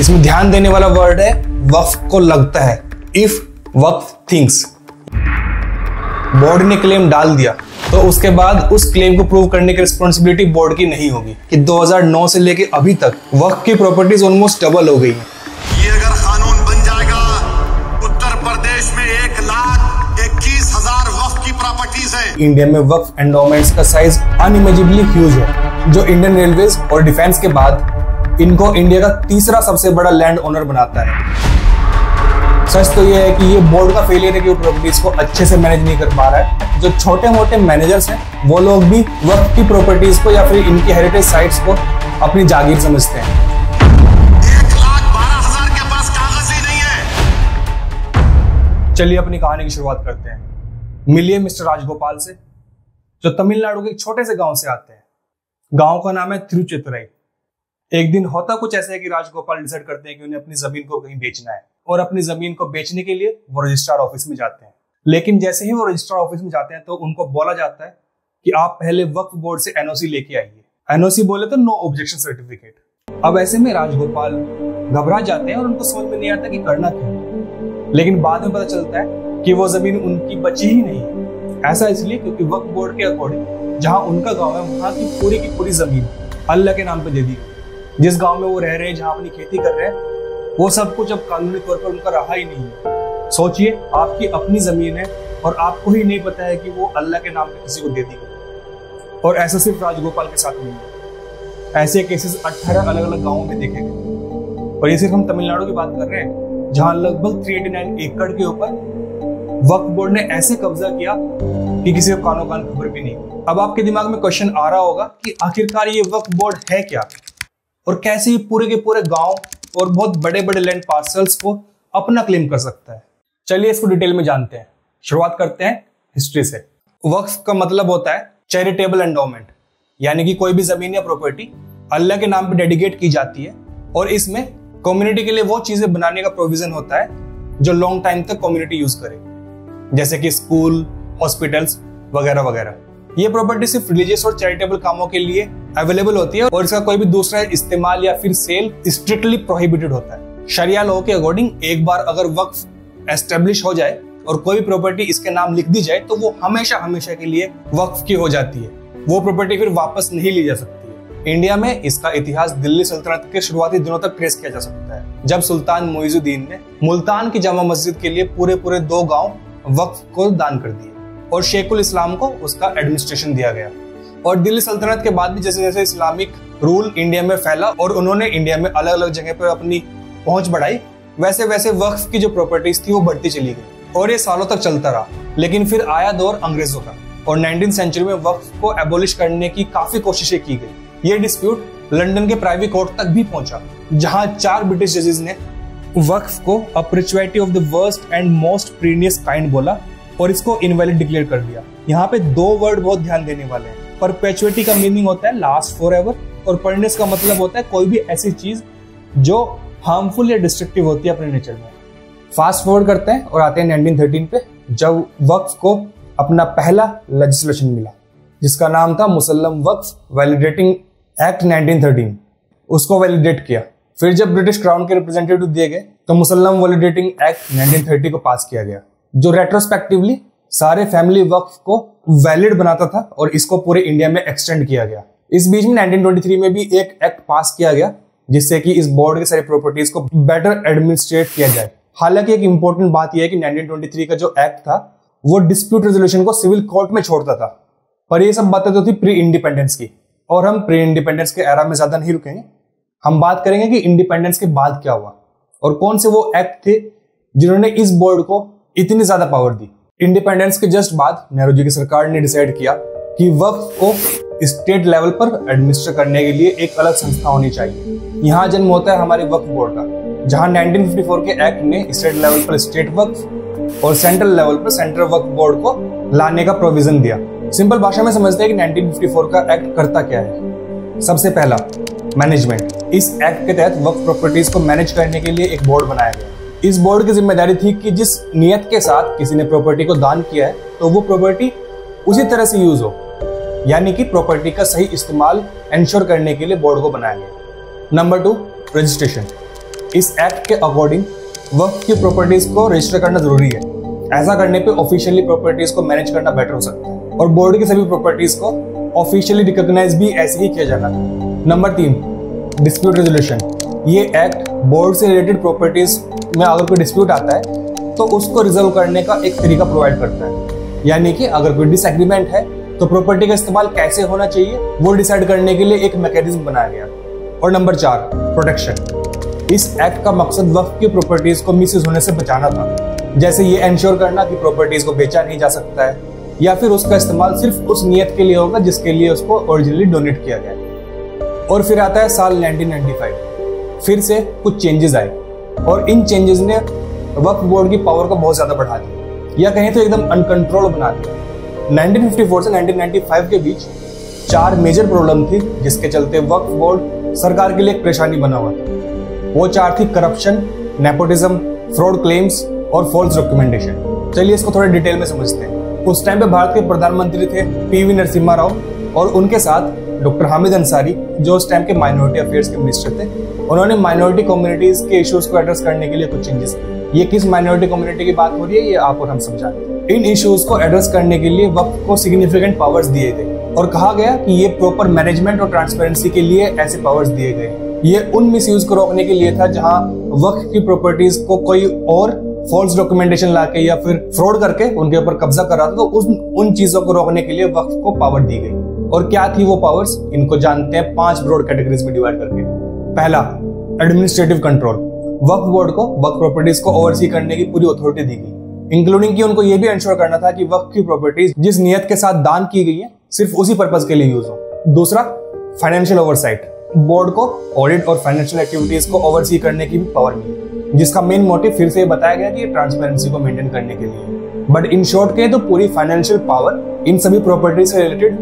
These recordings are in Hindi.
इसमें ध्यान देने वाला वर्ड है वक्फ को लगता है। If Waqf thinks. बोर्ड ने क्लेम डाल दिया तो उसके बाद उस क्लेम को प्रूव करने की रिस्पॉन्सिबिलिटी बोर्ड की नहीं होगी कि 2009 से लेके अभी तक वक्फ की प्रॉपर्टीज ऑलमोस्ट डबल हो गई हैं। ये अगर कानून बन जाएगा, उत्तर प्रदेश में 1,21,000 वक्फ की प्रॉपर्टीज है। इंडिया में वक्फ एंडोमेंट्स का साइज अनइमेजिबली ह्यूज है, जो इंडियन रेलवेज और डिफेंस के बाद इनको इंडिया का तीसरा सबसे बड़ा लैंड ओनर बनाता है। सच तो यह है कि ये बोर्ड का फेलियर है कि वो प्रॉपर्टीज को अच्छे से मैनेज नहीं कर पा रहा है। जो छोटे मोटे मैनेजर्स हैं वो लोग भी वक्त की प्रॉपर्टीज को या फिर इनकी हेरिटेज साइट्स को अपनी जागीर समझते हैं। 1,12,000 के पास कागज ही नहीं है। चलिए अपनी कहानी की शुरुआत करते हैं। मिलिए मिस्टर राजगोपाल से, जो तमिलनाडु के एक छोटे से गांव से आते हैं। गांव का नाम है तिरुचितुरई। एक दिन होता कुछ ऐसा है कि राजगोपाल डिसाइड करते हैं कि उन्हें अपनी जमीन को कहीं बेचना है, और अपनी जमीन को बेचने के लिए वो रजिस्ट्रार ऑफिस में जाते हैं। लेकिन जैसे ही वो रजिस्ट्रार ऑफिस में जाते हैं तो उनको बोला जाता है कि आप पहले वक्फ बोर्ड से एनओसी लेके आइए। एनओसी बोले तो नो ऑब्जेक्शन सर्टिफिकेट। अब ऐसे में राजगोपाल घबरा जाते हैं और उनको समझ में नहीं आता कि करना क्या है। लेकिन बाद में पता चलता है कि वो जमीन उनकी बची ही नहीं है। ऐसा इसलिए क्योंकि वक्फ बोर्ड के अकॉर्डिंग जहां उनका गाँव है वहां की पूरी जमीन अल्लाह के नाम पे दे दी। जिस गाँव में वो रह रहे हैं, जहां अपनी खेती कर रहे हैं, वो सब कुछ अब कानूनी तौर पर उनका रहा ही नहीं है। सोचिए, आपकी अपनी जमीन है और आपको ही नहीं पता है कि वो अल्लाह के नाम पे किसी को दे दी गई। और ऐसा सिर्फ राजगोपाल के साथ नहीं है, ऐसे केसेस 18 अलग अलग गांवों में देखे गए। और ये सिर्फ हम तमिलनाडु की बात कर रहे हैं, जहां लगभग 389 एकड़ के ऊपर वक्फ बोर्ड ने ऐसे कब्जा किया कि किसी को कानो कान खबर भी नहीं। अब आपके दिमाग में क्वेश्चन आ रहा होगा कि आखिरकार ये वक्फ बोर्ड है क्या, और कैसे ये पूरे के पूरे गांव और बहुत बड़े बड़े लैंड पार्सल्स को अपना क्लेम कर सकता है। चलिए इसको डिटेल में जानते हैं। शुरुआत करते हैं हिस्ट्री से। वक्फ का मतलब होता है चैरिटेबल एंडोमेंट, यानी कि कोई भी जमीन या प्रॉपर्टी अल्लाह के नाम पे डेडिकेट की जाती है, और इसमें कम्युनिटी के लिए वो चीजें बनाने का प्रोविजन होता है जो लॉन्ग टाइम तक कम्युनिटी यूज करे, जैसे कि स्कूल, हॉस्पिटल्स वगैरह वगैरह। ये प्रॉपर्टी सिर्फ रिलीजियस और चैरिटेबल कामों के लिए अवेलेबल होती है, और इसका कोई भी दूसरा इस्तेमाल या फिर सेल स्ट्रिक्टली प्रोहिबिटेड होता है। शरिया लॉ के अकॉर्डिंग एक बार अगर वक्फ एस्टेब्लिश हो जाए और कोई भी प्रॉपर्टी इसके नाम लिख दी जाए तो वो हमेशा हमेशा के लिए वक्फ की हो जाती है। वो प्रॉपर्टी फिर वापस नहीं ली जा सकती है। इंडिया में इसका इतिहास दिल्ली सल्तनत के शुरुआती दिनों तक ट्रेस किया जा सकता है, जब सुल्तान मुइजुद्दीन ने मुल्तान की जामा मस्जिद के लिए पूरे 2 गांव वक्फ को दान कर दिए, और शेखुल इस्लाम को उसका एडमिनिस्ट्रेशन दिया गया। और दिल्ली सल्तनत के बाद भी जैसे जैसे इस्लामिक रूल इंडिया में फैला और उन्होंने इंडिया में अलग अलग जगह पर अपनी पहुंच बढ़ाई, वैसे वैसे वक्फ की जो प्रॉपर्टीज थी वो बढ़ती चली गई, और ये सालों तक चलता रहा। लेकिन फिर आया दौर अंग्रेजों का, और 19वीं सेंचुरी में वक्फ को एबोलिश करने की काफी कोशिशें की गई। ये डिस्प्यूट लंदन के प्राइवी कोर्ट तक भी पहुंचा, जहां 4 ब्रिटिश जजेस ने वक्फ को a perpetuity of the worst and most pernicious kind बोला और इसको इनवैलिड डिक्लेयर कर दिया। यहाँ पे 2 वर्ड बहुत ध्यान देने वाले हैं। परपेचुइटी का मीनिंग होता है लास्ट फॉर एवर, और परनेस का मतलब होता है कोई भी ऐसी चीज जो हार्मफुल या डिस्ट्रक्टिव होती है अपने नेचर में। फास्ट फॉरवर्ड करते हैं और आते हैं 1913 पे, जब वक्फ को अपना पहला लेजिस्लेशन मिला, जिसका नाम था मुसल्लम वक्फ वैलिडेटिंग एक्ट 1913। उसको वैलिडेट किया। फिर जब ब्रिटिश क्राउन के रिप्रेजेंटेटिव दिए गए तो मुसल्लम वैलिडेटिंग एक्ट 1930 को पास किया गया, जो रेट्रोस्पेक्टिवली सारे फैमिली वक्फ को वैलिड बनाता था, और इसको पूरे इंडिया में एक्सटेंड किया गया। इस बीच में 1923 में भी एक एक्ट पास किया गया, जिससे कि इस बोर्ड के सारी प्रॉपर्टीज को बेटर एडमिनिस्ट्रेट किया जाए। हालांकि एक इंपॉर्टेंट बात यह है कि 1923 का जो एक्ट था वो डिस्प्यूट रेजोल्यूशन को सिविल कोर्ट में छोड़ता था, पर ये सब बातें तो थी प्री इंडिपेंडेंस की, और हम प्री इंडिपेंडेंस के एरा में ज्यादा नहीं रुकेंगे। हम बात करेंगे कि इंडिपेंडेंस के बाद क्या हुआ और कौन से वो एक्ट थे जिन्होंने इस बोर्ड को इतनी ज्यादा पावर दी। इंडिपेंडेंस के जस्ट बाद नेहरू जी की सरकार ने डिसाइड किया कि वक्फ को स्टेट लेवल पर एडमिनिस्टर करने के लिए एक अलग संस्था होनी चाहिए। यहाँ जन्म होता है हमारे वक्फ बोर्ड का, जहाँ 1954 के एक्ट ने स्टेट लेवल पर स्टेट वक्फ और सेंट्रल लेवल पर सेंट्रल वक्फ बोर्ड को लाने का प्रोविजन दिया। सिंपल भाषा में समझते हैं कि 1954 का एक्ट करता क्या है। सबसे पहला, मैनेजमेंट। इस एक्ट के तहत वक्फ प्रॉपर्टीज को मैनेज करने के लिए एक बोर्ड बनाया गया। इस बोर्ड की जिम्मेदारी थी कि जिस नियत के साथ किसी ने प्रॉपर्टी को दान किया है तो वो प्रॉपर्टी उसी तरह से यूज हो, यानी कि प्रॉपर्टी का सही इस्तेमाल इंश्योर करने के लिए बोर्ड को बनाया गया। Number 2, registration. इस एक्ट के अकॉर्डिंग वक्फ की प्रॉपर्टीज को रजिस्टर करना जरूरी है। ऐसा करने पे ऑफिशियली प्रॉपर्टीज को मैनेज करना बेटर हो सकता है और बोर्ड की सभी प्रॉपर्टीज को ऑफिशियली रिकॉग्नाइज भी ऐसे ही किया जाना। Number 3, dispute resolution. ये एक्ट बोर्ड से रिलेटेड प्रॉपर्टीज में अगर कोई डिस्प्यूट आता है तो उसको रिजोल्व करने का एक तरीका प्रोवाइड करता है। यानी कि अगर कोई डिसएग्रीमेंट है तो प्रॉपर्टी का इस्तेमाल कैसे होना चाहिए वो डिसाइड करने के लिए एक मैकेनिज्म बनाया गया। और नंबर 4, प्रोटेक्शन। इस एक्ट का मकसद वक्फ की प्रॉपर्टीज को मिसयूज होने से बचाना था, जैसे ये एंश्योर करना कि प्रॉपर्टीज को बेचा नहीं जा सकता है या फिर उसका इस्तेमाल सिर्फ उस नियत के लिए होगा जिसके लिए उसको ओरिजिनली डोनेट किया गया। और फिर आता है साल 1995। फिर से कुछ चेंजेस आए और इन चेंजेस ने वक्फ बोर्ड की पावर को बहुत ज्यादा बढ़ा दिया या कहें तो एकदम अनकंट्रोल बना दिया। 1954 से 1995 के बीच 4 मेजर प्रॉब्लम थी जिसके चलते वक्फ बोर्ड सरकार के लिए एक परेशानी बना हुआ था। वो 4 थी करप्शन, नेपोटिज्म, फ्रॉड क्लेम्स और फॉल्स डॉक्यूमेंटेशन। चलिए इसको थोड़े डिटेल में समझते हैं। उस टाइम पे भारत के प्रधानमंत्री थे पीवी नरसिम्हा राव और उनके साथ डॉक्टर हामिद अंसारी जो उस टाइम के माइनॉरिटी अफेयर्स के मिनिस्टर थे। उन्होंने माइनॉरिटी कम्युनिटीज के इश्यूज को एड्रेस करने के लिए कुछ चेंजेस किए। ये किस माइनॉरिटी कम्युनिटी की बात हो रही है ये आप और हम समझाएंगे। इन इश्यूज को एड्रेस करने के लिए वक्फ को सिग्निफिकेंट पावर्स दिए गए और कहा गया कि ये प्रॉपर मैनेजमेंट और ट्रांसपेरेंसी के लिए ऐसे पावर्स दिए गए। ये उन मिसयूज को रोकने के लिए था जहां वक्फ की प्रॉपर्टीज को कोई और फॉल्स डॉक्यूमेंटेशन लाके या फिर फ्रॉड करके उनके ऊपर कब्जा कर रहा था, तो उन चीजों को रोकने के लिए वक्फ को पावर दी गई। और क्या थी वो पावर्स, इनको जानते हैं 5 ब्रॉड कैटेगरीज में डिवाइड करके। पहला, एडमिनिस्ट्रेटिव कंट्रोल। वक्फ बोर्ड को वक्फ प्रॉपर्टीज को ओवरसी करने की पूरी अथॉरिटी दी गई, इंक्लूडिंग कि उनको ये भी इंश्योर करना था कि वक्फ की प्रॉपर्टीज जिस नियत के साथ दान की गई है सिर्फ उसी पर्पज के लिए यूज हो। दूसरा, फाइनेंशियल ओवरसाइट। बोर्ड को ऑडिट और फाइनेंशियल एक्टिविटीज को ओवरसी करने की भी पावर मिली, जिसका मेन मोटिव फिर से बताया गया कि ट्रांसपेरेंसी को मेंटेन करने के लिए। बट इन शॉर्ट के तो पूरी फाइनेंशियल पावर इन सभी प्रॉपर्टी से रिलेटेड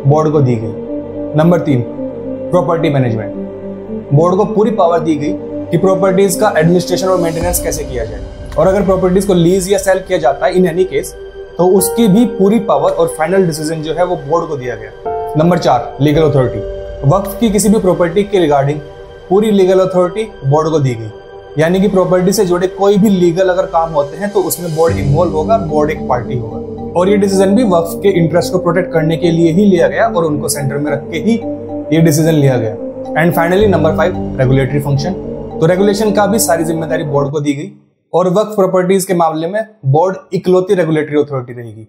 बोर्ड को दी गई। Number 3, property management. बोर्ड को पूरी पावर दी गई कि प्रॉपर्टीज का एडमिनिस्ट्रेशन और मेंटेनेंस कैसे किया जाए और अगर प्रॉपर्टीज को लीज या सेल किया जाता है इन एनी केस तो उसकी भी पूरी पावर और फाइनल डिसीजन जो है वो बोर्ड को दिया गया। Number 4, legal authority. वक्फ की किसी भी प्रॉपर्टी के रिगार्डिंग पूरी लीगल अथॉरिटी बोर्ड को दी गई, यानी कि प्रॉपर्टी से जुड़े कोई भी लीगल अगर काम होते हैं तो उसमें बोर्ड इन्वॉल्व होगा, बोर्ड एक पार्टी होगा। और ये डिसीजन भी वक्फ के इंटरेस्ट को प्रोटेक्ट करने के लिए ही लिया गया और उनको सेंटर में रख के ही ये डिसीजन लिया गया। And finally number 5, regulatory function. तो रेगुलेशन का भी सारी जिम्मेदारी बोर्ड को दी गई और वक्फ प्रॉपर्टीज के मामले में बोर्ड इकलौती रेगुलेटरी अथॉरिटी रहेगी।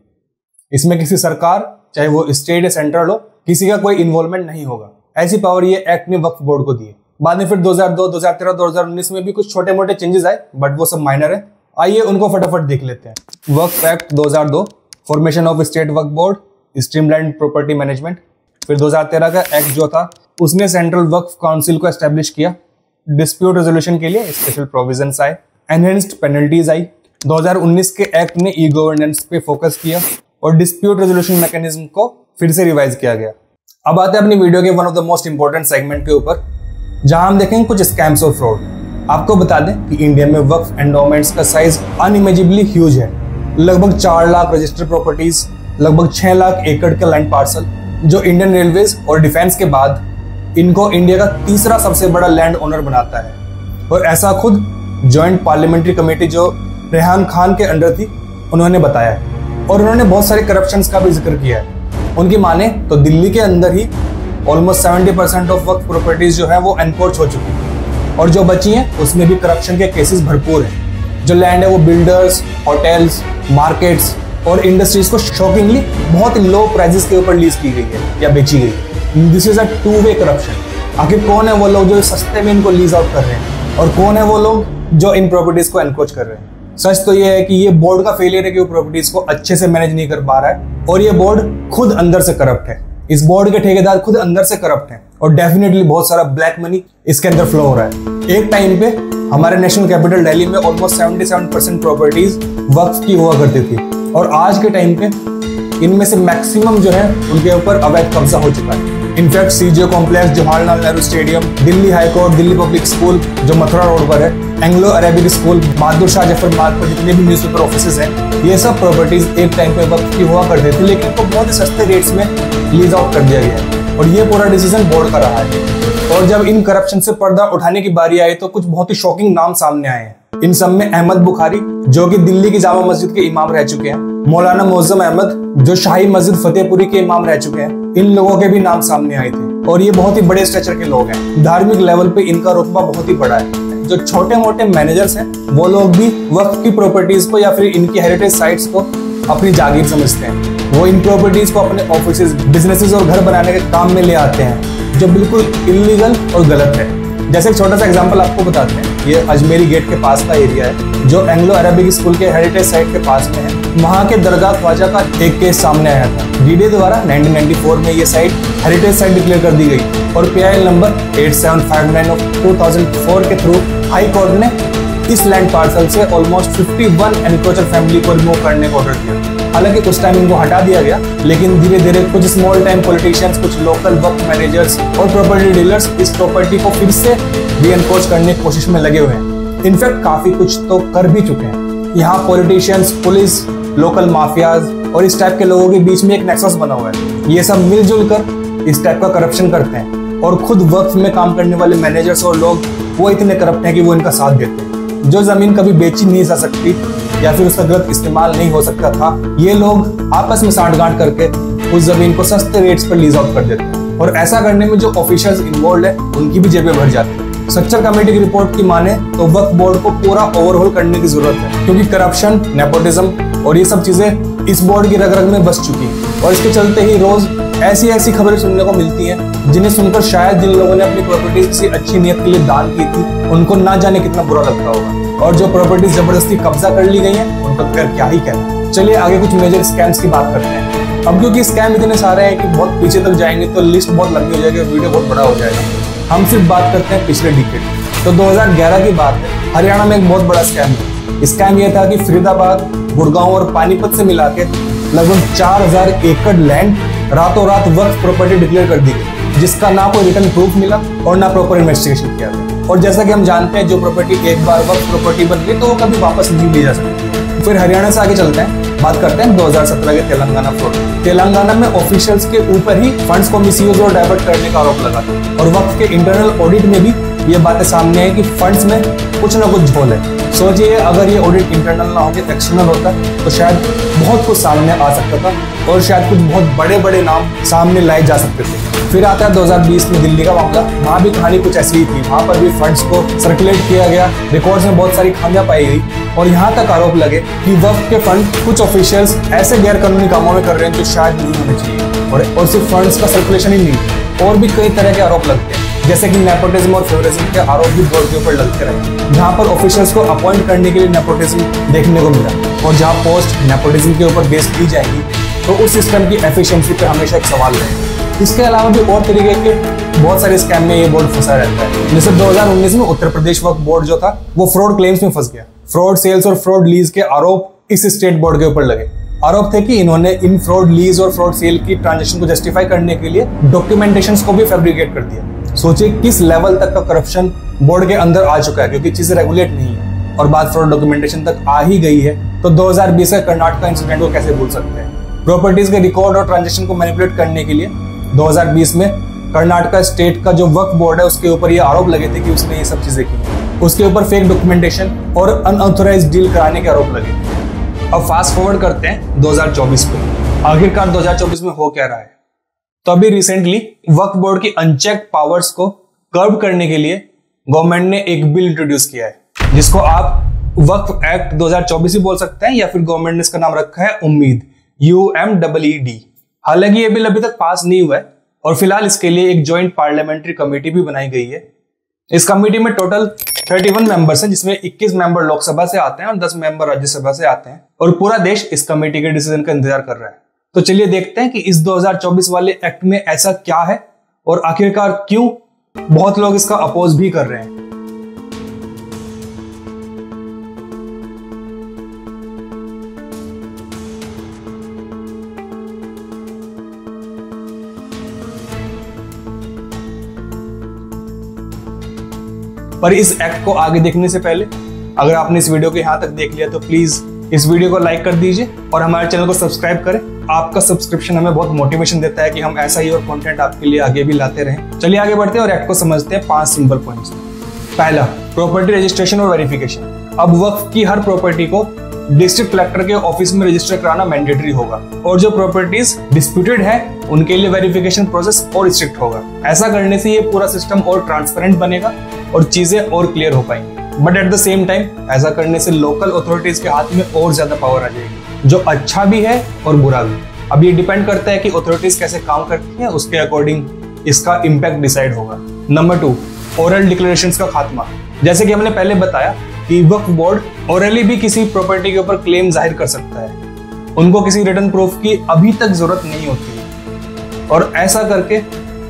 इसमें किसी सरकार, चाहे वो स्टेट या सेंट्रल हो, किसी का कोई इन्वॉल्वमेंट नहीं होगा। ऐसी पावर ये एक्ट ने वक्फ बोर्ड को दी है। बाद में फिर 2002, 2013, 2019 में भी कुछ छोटे मोटे चेंजेस आए बट वो सब माइनर है। आइए उनको फटाफट देख लेते हैं। वक्फ एक्ट 2002, फॉर्मेशन ऑफ स्टेट वक्फ बोर्ड, स्ट्रीमलाइंड प्रॉपर्टी मैनेजमेंट। फिर 2013 का एक्ट जो था उसने सेंट्रल वक्फ काउंसिल को एस्टेब्लिश किया। डिस्प्यूट रेजोल्यूशन के लिए स्पेशल प्रोविजंस आए, एनहेंस्ड पेनल्टीज आई। 2019 के एक्ट ने ई गवर्नेंस पे फोकस किया और डिस्प्यूट रेजोल्यूशन मैकेनिज्म को फिर से रिवाइज किया गया। अब आते हैं अपनी वीडियो के one of the most important segment के ऊपर, जहां हम देखेंगे कुछ स्कैम्स और फ्रॉड। आपको बता दें कि इंडिया में वक्फ एंडोमेंट्स का साइज अनइमेजिबली ह्यूज है। लगभग 4 लाख रजिस्टर्ड प्रॉपर्टीज, लगभग 6 लाख एकड़ का लैंड पार्सल, जो इंडियन रेलवेज और डिफेंस के बाद इनको इंडिया का तीसरा सबसे बड़ा लैंड ओनर बनाता है। और ऐसा खुद ज्वाइंट पार्लियामेंट्री कमेटी जो रेहान खान के अंडर थी उन्होंने बताया है। और उन्होंने बहुत सारे करप्शंस का भी जिक्र किया है। उनकी माने तो दिल्ली के अंदर ही ऑलमोस्ट 70% ऑफ वक्फ प्रॉपर्टीज जो है वो एनक्रोच हो चुकी है और जो बची हैं उसमें भी करप्शन के केसेस भरपूर हैं। जो लैंड है वो बिल्डर्स, होटल्स, मार्केट्स और इंडस्ट्रीज को शॉकिंगली बहुत लो प्राइसेस के ऊपर लीज की गई है या बेची गई है। This is a two way corruption. आखिर कौन है वो लोग जो सस्ते में इनको लीज आउट कर रहे हैं और कौन है वो लोग जो इन प्रॉपर्टीज को एनक्रोच कर रहे हैं? सच तो ये है कि ये बोर्ड का फेलियर है कि वो प्रॉपर्टीज को अच्छे से मैनेज नहीं कर पा रहा है और ये बोर्ड खुद अंदर से करप्ट है। इस बोर्ड के ठेकेदार खुद अंदर से करप्ट हैं और डेफिनेटली बहुत सारा ब्लैक मनी इसके अंदर फ्लो हो रहा है। एक टाइम पे हमारे नेशनल कैपिटल दिल्ली में ऑलमोस्ट 77% प्रॉपर्टीज वक्फ की हुआ करती थी और आज के टाइम पे इनमें से मैक्सिमम जो है उनके ऊपर अवैध कब्जा हो चुका है। In fact CGO complex, Jawaharlal Nehru stadium, Delhi high court, Delhi public school जो मथुरा रोड पर है, Anglo Arabic school, Bahadur Shah Zafar मार्ग पर जितने भी न्यूज़पेपर ऑफिसेज हैं, ये सब प्रॉपर्टीज एक टाइम पे वक्त की हुआ करते थे लेकिन इनको बहुत ही सस्ते रेट्स में लीज आउट कर दिया गया है और ये पूरा डिसीजन बोर्ड का रहा है। और जब इन करप्शन से पर्दा उठाने की बारी आई तो कुछ बहुत ही शॉकिंग नाम सामने आए हैं। इन सब में अहमद बुखारी, जो कि दिल्ली की जामा मस्जिद के इमाम रह चुके हैं, मौलाना मोअज्जम अहमद, जो शाही मस्जिद फतेहपुरी के इमाम रह चुके हैं, इन लोगों के भी नाम सामने आए थे। और ये बहुत ही बड़े स्ट्रक्चर के लोग हैं। धार्मिक लेवल पे इनका रुतबा बहुत ही बड़ा है। जो छोटे मोटे मैनेजर्स हैं, वो लोग भी वक्फ की प्रॉपर्टीज को या फिर इनकी हेरिटेज साइट्स को अपनी जागीर समझते हैं। वो इन प्रॉपर्टीज को अपने ऑफिसेज, बिजनेसेस और घर बनाने के काम में ले आते हैं, जो बिल्कुल इलीगल और गलत है। जैसे एक छोटा सा एग्जांपल आपको बताते हैं। ये अजमेरी गेट के पास का एरिया है, जो एंग्लो अरबिक स्कूल के हेरिटेज साइट के पास में है। वहाँ के दरगाह ख्वाजा का एक केस सामने आया था। डीडे द्वारा 1994 में ये साइट हेरिटेज साइट डिक्लेयर कर दी गई और PIL नंबर 8759 ऑफ 2004 के थ्रू हाई कोर्ट ने इस लैंड पार्सल से ऑलमोस्ट 51 एनक्रोचर फैमिली को रिमूव करने का ऑर्डर दिया। हालांकि उस टाइम इनको हटा दिया गया, लेकिन धीरे धीरे कुछ स्मॉल टाइम पॉलिटिशियंस, कुछ लोकल वक्फ मैनेजर्स और प्रॉपर्टी डीलर्स इस प्रॉपर्टी को फिर से रीएनफोर्स करने की कोशिश में लगे हुए हैं। इनफैक्ट काफी कुछ तो कर भी चुके हैं। यहाँ पॉलिटिशियंस, पुलिस, लोकल माफियाज और इस टाइप के लोगों के बीच में एक नेक्सस बना हुआ है। ये सब मिलजुल कर इस टाइप का करप्शन करते हैं और खुद वक्फ में काम करने वाले मैनेजर्स और लोग वो इतने करप्ट हैं कि वो इनका साथ देते हैं। जो जमीन कभी बेची नहीं जा सकती या फिर उसका गलत इस्तेमाल नहीं हो सकता था, ये लोग आपस में सांठगांठ करके उस जमीन को सस्ते रेट्स पर लीज आउट कर देते हैं। और ऐसा करने में जो ऑफिशियल्स इन्वॉल्व है, उनकी भी जेबें भर जाती है। स्ट्रक्चर कमेटी की रिपोर्ट की माने तो वक्फ बोर्ड को पूरा ओवरहोल करने की जरूरत है, क्योंकि करप्शन, नेपोटिज्म और ये सब चीजें इस बोर्ड की रग रग में बस चुकी है। और इसके चलते ही रोज ऐसी ऐसी खबरें सुनने को मिलती हैं, जिन्हें सुनकर शायद जिन लोगों ने अपनी प्रॉपर्टीज किसी अच्छी नियत के लिए दान की थी, उनको ना जाने कितना बुरा लगता होगा। और जो प्रॉपर्टीज जबरदस्ती कब्जा कर ली गई हैं, उनका फिर क्या ही कहना। चलिए आगे कुछ मेजर स्कैम्स की बात करते हैं। अब क्योंकि स्कैम इतने सारे हैं कि बहुत पीछे तक जाएंगे तो लिस्ट बहुत लंबी हो जाएगी, वीडियो बहुत बड़ा हो जाएगा। हम सिर्फ बात करते हैं पिछले डिकेड। तो 2011 की बात है, हरियाणा में एक बहुत बड़ा स्कैम था। स्कैम यह था कि फरीदाबाद, गुड़गांव और पानीपत से मिला के लगभग 4000 एकड़ लैंड रातों रात वक्फ प्रॉपर्टी डिक्लेयर कर दी गई, जिसका ना कोई रिटर्न प्रूफ मिला और ना प्रॉपर इन्वेस्टिगेशन किया गया। और जैसा कि हम जानते हैं, जो प्रॉपर्टी एक बार वक्फ प्रॉपर्टी बन गई तो वो कभी वापस नहीं ली जा सकती। फिर हरियाणा से आगे चलते हैं, बात करते हैं 2017 के तेलंगाना फ्रॉड। तेलंगाना में ऑफिशियल्स के ऊपर ही फंड्स को मिसयूज और डाइवर्ट करने का आरोप लगा था। और वक्फ के इंटरनल ऑडिट में भी ये बातें सामने है कि फंड्स में कुछ ना कुछ झोल है। सोचिए, अगर ये ऑडिट इंटरनल ना होकर एक्सटर्नल होता तो शायद बहुत कुछ सामने आ सकता था और शायद कुछ बहुत बड़े बड़े नाम सामने लाए जा सकते थे। फिर आता है 2020 में दिल्ली का मामला। वहाँ भी कहानी कुछ ऐसी ही थी। वहाँ पर भी फंड्स को सर्कुलेट किया गया, रिकॉर्ड्स में बहुत सारी खामियां पाई गई और यहाँ तक आरोप लगे कि वक्फ के फंड कुछ ऑफिशियल्स ऐसे गैर कानूनी कामों में कर रहे हैं जो शायद नहीं होने चाहिए। और सिर्फ फंड्स का सर्कुलेशन ही नहीं, और भी कई तरह के आरोप लगते हैं, जैसे कि नेपोटिज्म और फेवरिज्म के आरोप भी बोर्ड के ऊपर लगते रहे, जहाँ पर ऑफिशियल्स को अपॉइंट करने के लिए नेपोटिज्म देखने को मिला। और जहाँ पोस्ट नेपोटिज्म के ऊपर बेस की जाएगी तो उस सिस्टम की एफिशिएंसी पर हमेशा एक सवाल रहेगा। इसके अलावा भी और तरीके के बहुत सारे स्कैम में ये बोर्ड फंसा रहता है। जैसे 2019 में उत्तर प्रदेश वक्फ बोर्ड जो था वो फ्रॉड क्लेम्स में फंस गया। फ्रॉड सेल्स और फ्रॉड लीज के आरोप इस स्टेट बोर्ड के ऊपर लगे। आरोप थे कि इन्होंने इन फ्रॉड लीज और फ्रॉड सेल की ट्रांजैक्शन को जस्टिफाई करने के लिए डॉक्यूमेंटेशंस को भी फैब्रिकेट कर दिया। सोचिए किस लेवल तक का करप्शन बोर्ड के अंदर आ चुका है, क्योंकि चीजें रेगुलेट नहीं है और बात फ्रॉड डॉक्यूमेंटेशन तक आ ही गई है तो 2020 का कर्नाटक इंसिडेंट को कैसे भूल सकते हैं। प्रॉपर्टीज के रिकॉर्ड और ट्रांजैक्शन को मैनिपुलेट करने के लिए 2020 में कर्नाटक स्टेट का जो वक्फ बोर्ड है उसके ऊपर ये आरोप लगे थे कि उसने ये सब चीजें की। उसके ऊपर फेक डॉक्यूमेंटेशन और अनऑथराइज्ड डील कराने के आरोप लगे। अब फास्ट फॉरवर्ड करते हैं 2024 पे। आखिरकार 2024 में हो क्या रहा है। तो अभी रिसेंटली वक्फ बोर्ड की अनचेक्ड पावर्स को कर्ब करने के लिए गवर्नमेंट ने एक बिल इंट्रोड्यूस किया है, जिसको आप वक्फ एक्ट 2024 भी बोल सकते हैं या फिर गवर्नमेंट ने इसका नाम रखा है उम्मीद, UMEED। हालांकि ये बिल अभी तक पास नहीं हुआ है और फिलहाल इसके लिए एक ज्वाइंट पार्लियामेंट्री कमेटी भी बनाई गई है। इस कमेटी में टोटल 31 मेंबर्स हैं, जिसमें 21 मेंबर लोकसभा से आते हैं और 10 मेंबर राज्यसभा से आते हैं और पूरा देश इस कमेटी के डिसीजन का इंतजार कर रहा है। तो चलिए देखते हैं कि इस 2024 वाले एक्ट में ऐसा क्या है और आखिरकार क्यों बहुत लोग इसका अपोज भी कर रहे हैं। पर इस एक्ट को आगे देखने से पहले अगर आपने इस वीडियो को यहां तक देख लिया तो प्लीज इस वीडियो को लाइक कर दीजिए और हमारे चैनल को सब्सक्राइब करें आपका सब्सक्रिप्शन हमें बहुत मोटिवेशन देता है कि हम ऐसा ही और कंटेंट आपके लिए आगे भी लाते रहें। चलिए आगे बढ़ते हैं और एक्ट को समझते हैं 5 सिंपल पॉइंट्स। पहला, प्रॉपर्टी रजिस्ट्रेशन और वेरिफिकेशन। अब वक्फ की हर प्रॉपर्टी को डिस्ट्रिक्ट कलेक्टर के ऑफिस में रजिस्टर कराना मैंडेटरी होगा और जो प्रॉपर्टीज डिस्प्यूटेड है उनके लिए वेरिफिकेशन प्रोसेस और स्ट्रिक्ट होगा। ऐसा करने से ये पूरा सिस्टम और ट्रांसपेरेंट बनेगा और चीजें और क्लियर हो पाएंगी। But at the same time ऐसा करने से लोकल अथॉरिटीज के हाथ में और ज्यादा पावर आ जाएगी, जो अच्छा भी है और बुरा भी। अब ये डिपेंड करता है कि अथॉरिटीज कैसे काम करती हैं, उसके अकॉर्डिंग इसका इम्पैक्ट डिसाइड होगा। नंबर 2, ओरल डिक्लेरेशंस का खात्मा। जैसे कि हमने पहले बताया कि वक्फ बोर्ड ओरली भी किसी प्रॉपर्टी के ऊपर क्लेम जाहिर कर सकता है, उनको किसी रिटर्न प्रूफ की अभी तक जरूरत नहीं होती है। और ऐसा करके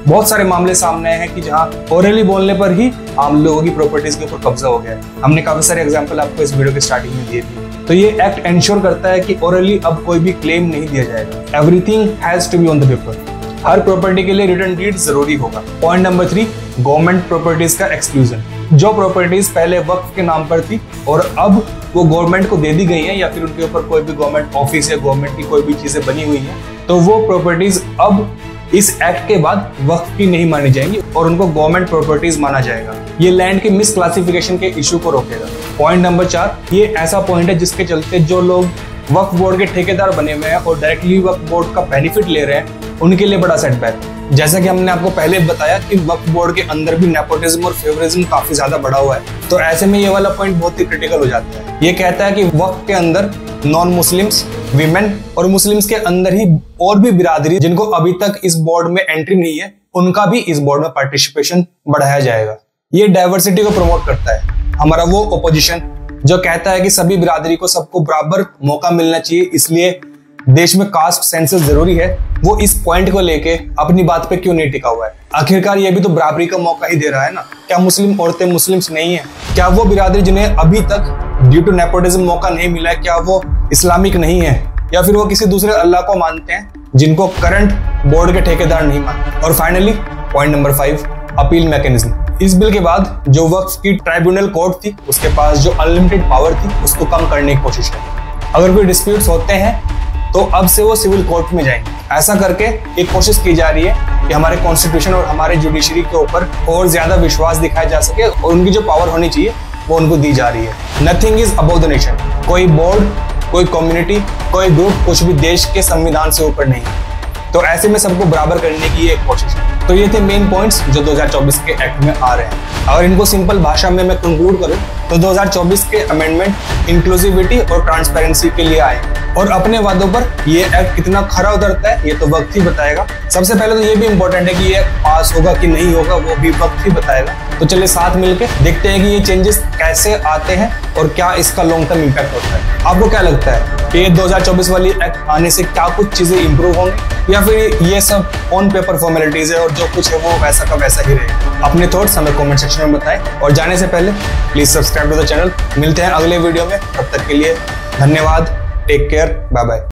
बहुत सारे मामले सामने आए हैं कि जहां ओरली बोलने पर ही आम लोगों की प्रॉपर्टीज के ऊपर कब्जा हो गया है। हमने काफी सारे एग्जांपल आपको इस वीडियो के स्टार्टिंग में दिए थे। तो ये एक्ट एंश्योर करता है कि ओरली अब कोई भी क्लेम नहीं दिया जाएगा। Everything has to be on the paper. हर प्रॉपर्टी के लिए रिटर्न डीड जरूरी होगा। पॉइंट नंबर 3, गवर्नमेंट प्रॉपर्टीज का एक्सक्लूजन। जो प्रॉपर्टीज पहले वक्फ के नाम पर थी और अब वो गवर्नमेंट को दे दी गई है या फिर उनके ऊपर कोई भी गवर्नमेंट ऑफिस या गवर्नमेंट की कोई भी चीजें बनी हुई है, तो वो प्रॉपर्टीज अब इस एक्ट के बाद वक्फ की नहीं मानी जाएंगी और उनको गवर्नमेंट प्रॉपर्टीज माना जाएगा। ये लैंड के मिस क्लासिफिकेशन के इशू को रोकेगा। पॉइंट नंबर 4, ये ऐसा पॉइंट है जिसके चलते जो लोग वक्फ बोर्ड के ठेकेदार बने हुए हैं और डायरेक्टली वक्फ बोर्ड का बेनिफिट ले रहे हैं, उनके लिए बड़ा सेटबैक। जैसा कि हमने आपको पहले बताया कि वक्फ बोर्ड के अंदर भी नेपोटिज्म और फेवरिज्म काफी ज्यादा बढ़ा हुआ है, तो ऐसे में ये वाला पॉइंट बहुत ही क्रिटिकल हो जाता है। ये कहता है कि वक्फ के अंदर नॉन मुस्लिम्स, विमेन और मुस्लिम्स के अंदर ही और भी बिरादरी जिनको अभी तक इस बोर्ड में एंट्री नहीं है, उनका भी इस बोर्ड में पार्टिसिपेशन बढ़ाया जाएगा। ये डाइवर्सिटी को प्रमोट करता है। हमारा वो ओपोजिशन जो कहता है कि सभी बिरादरी को सबको बराबर मौका मिलना चाहिए, इसलिए देश में कास्ट सेंसस जरूरी है, वो इस पॉइंट को लेके अपनी बात पे क्यों नहीं टिका हुआ है। आखिरकार ये भी तो बराबरी का मौका ही दे रहा है ना। क्या मुस्लिम औरतें मुस्लिम्स नहीं है? क्या वो बिरादरी जिन्हें अभी तक ड्यू टू नेपोटिज्म मौका नहीं मिला है, क्या वो इस्लामिक नहीं है या फिर वो किसी दूसरे अल्लाह को मानते हैं जिनको करंट बोर्ड के ठेकेदार नहीं मानते? और finally point number 5, appeal mechanism. इस बिल के बाद जो वक्फ की ट्राइब्यूनल कोर्ट थी, उसके पास जो अनलिमिटेड पावर थी, उसको कम करने की कोशिश है। अगर कोई डिस्प्यूट्स होते हैं तो अब से वो सिविल कोर्ट में जाएंगे। ऐसा करके एक कोशिश की जा रही है कि हमारे कॉन्स्टिट्यूशन और हमारे जुडिशरी के ऊपर और ज्यादा विश्वास दिखाया जा सके और उनकी जो पावर होनी चाहिए वो उनको दी जा रही है। Nothing is above the nation. कोई बोर्ड, कोई कम्युनिटी, कोई ग्रुप, कुछ भी देश के संविधान से ऊपर नहीं। तो ऐसे में सबको बराबर करने की एक कोशिश है। तो ये थे मेन पॉइंट्स जो 2024 के एक्ट में आ रहे हैं। अगर इनको सिंपल भाषा में मैं कंक्लूड करूं तो 2024 के अमेंडमेंट इंक्लूसिविटी और ट्रांसपेरेंसी के लिए आए और अपने वादों पर ये एक्ट कितना खरा उतरता है ये तो वक्त ही बताएगा। सबसे पहले तो ये भी इंपॉर्टेंट है कि ये पास होगा कि नहीं होगा, वो भी वक्त ही बताएगा। तो चलिए साथ मिलके देखते हैं कि ये चेंजेस कैसे आते हैं और क्या इसका लॉन्ग टर्म इम्पैक्ट होता है। आपको क्या लगता है कि 2024 वाली एक्ट आने से क्या कुछ चीजें इंप्रूव होंगी या फिर ये सब ऑन पेपर फॉर्मेलिटीज है और जो कुछ है वो वैसा का वैसा ही रहेगा? अपने थॉट्स हमें कमेंट सेक्शन में बताएं और जाने से पहले please subscribe to the channel. मिलते हैं अगले वीडियो में, तब तक के लिए धन्यवाद। Take care, bye bye.